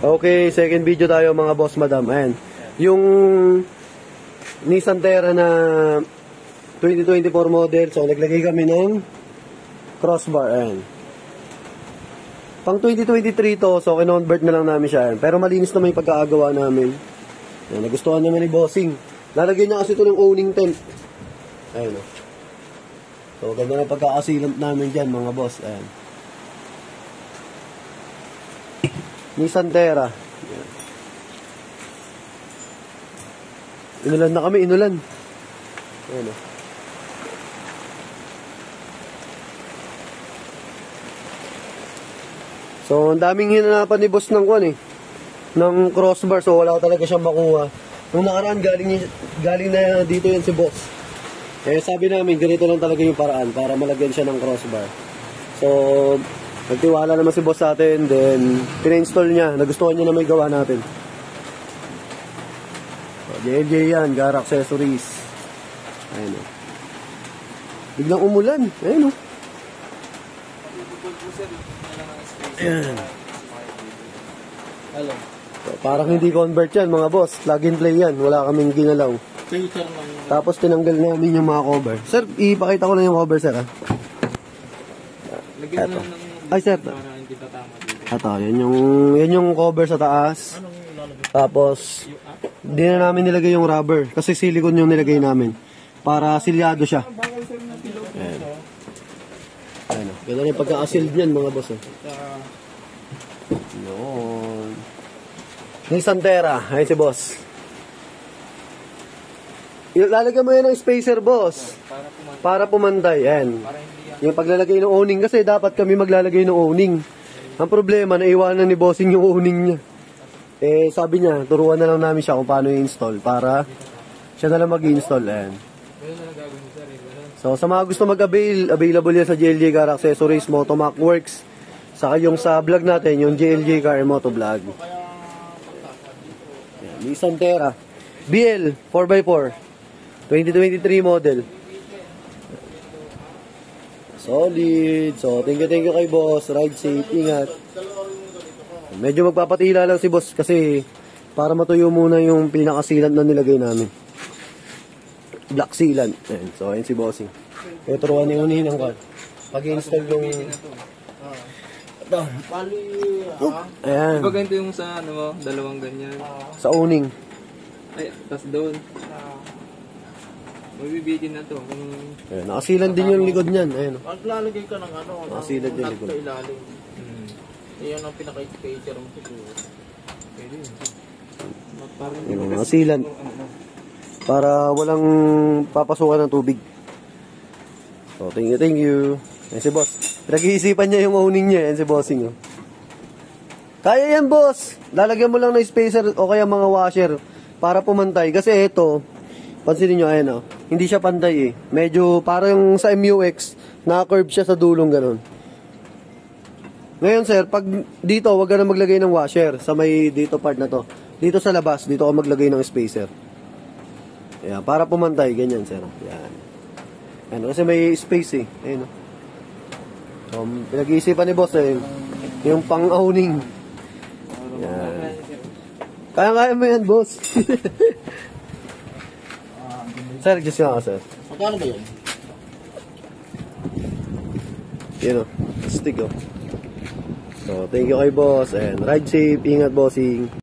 Okay, second video tayo mga boss madam. Ayan. Yung Nissan Terra na 2024 model. So, naglagay kami ng crossbar. Ayan. Pang 2023 to, so kinonvert na lang namin siya. Ayan. Pero malinis naman yung pagkakagawa namin. Ayan, nagustuhan naman ni Bossing. Lalagyan niya kasi ito ng owning tent. Ayan o. So, ganda na pagkakasilant namin dyan mga boss. Ayan. Nissan Terra. Ayan. Inulan na kami, inulan. Ayan o. So, ang daming hinanapan ni boss ng kwan eh. Ng crossbar. So, wala talaga siyang makuha. Nung nakaraan, galing na dito yan si boss. Eh, sabi namin, ganito lang talaga yung paraan para malagyan siya ng crossbar. So, nagtiwala naman si boss sa atin. Then, pina-install niya. Nagustuhan niya na may gawa natin. So, JLJ yan. Gara Accessories. Ayan o. Biglang umulan. Ayan o. Ayan. Hello. So, parang hindi convert yan mga boss. Plug and play yan. Wala kaming ginalaw. Tapos tinanggal namin yung mga cover. Sir, ipakita ko na yung cover sir ha. Eto. Ay sir. Ito, yan yung cover sa taas. Tapos, di na namin nilagay yung rubber. Kasi silicone yung nilagay namin. Para silyado siya. Ayan. Ayan. Gano'n yung pagka-sealed niyan mga boss. Yun. Nissan Terra. Ayun si boss. Lalagyan mo yan ng spacer, boss. Para pumantay. Ayan. Yung paglalagay ng owning. Kasi dapat kami maglalagay ng owning. Ang problema, naiwanan ni bossing yung owning niya. Eh, sabi niya, turuan na lang namin siya kung paano i-install. Para siya na lang mag-i-install. Ayan. So, sa mga gusto mag-avail, available yan sa JLJ Car Accessories, Motomac Works. Saka yung sa vlog natin, yung JLJ Car Moto Vlog. Ayan. Nissan Terra. BL 4x4. 2023 model. Solid. So, thank you kay boss. Ride safe. Ingat. Medyo magpapatila lang si boss kasi para matuyo muna yung pinakasilant na nilagay namin. Black sealant. Ayan. So, ayun si bossing. Kaya turuan yung unihin ng card. Pag-install yung... Ito. Ayan. Diba ganito yung sa ano, dalawang ganyan? Sa owning. Ay, tas doon. Mabibitin na to. Ayan. Nakasilan din yung likod niyan. Ayan. Maglalagay ka ng ano, nakasilan din yung likod. sa ilalim. Iyan ang pinaka-indicator mo siguro. Pwede yun. Ayan. Nakasilan. Para walang papasukan ng tubig. So, thank you. Ayan si boss. Pinag-iisipan niya yung owning niya. Ayan si bossing. Oh. Kaya yan, boss. Lalagyan mo lang ng spacer o kaya mga washer para pumantay. Kasi ito, pansinin nyo, ayan, oh, hindi siya pantay eh. Medyo parang sa MUX, naka-curve siya sa dulong ganun. Ngayon, sir, pag dito, wag ka na maglagay ng washer sa may dito part na to. Dito sa labas, dito ka maglagay ng spacer. Ayan, para pumantay, ganyan, sir. Ayan. Ayan, kasi may space eh. Ayan, oh. So, pinag-iisipan ni boss eh. Yung pang-owning. Ayan. Kaya mo yan, boss. Sir, just nga ako, sir. Magkano ba yun? Yun o. Stick o. So, thank you kay boss. And ride safe. Ingat, bossing.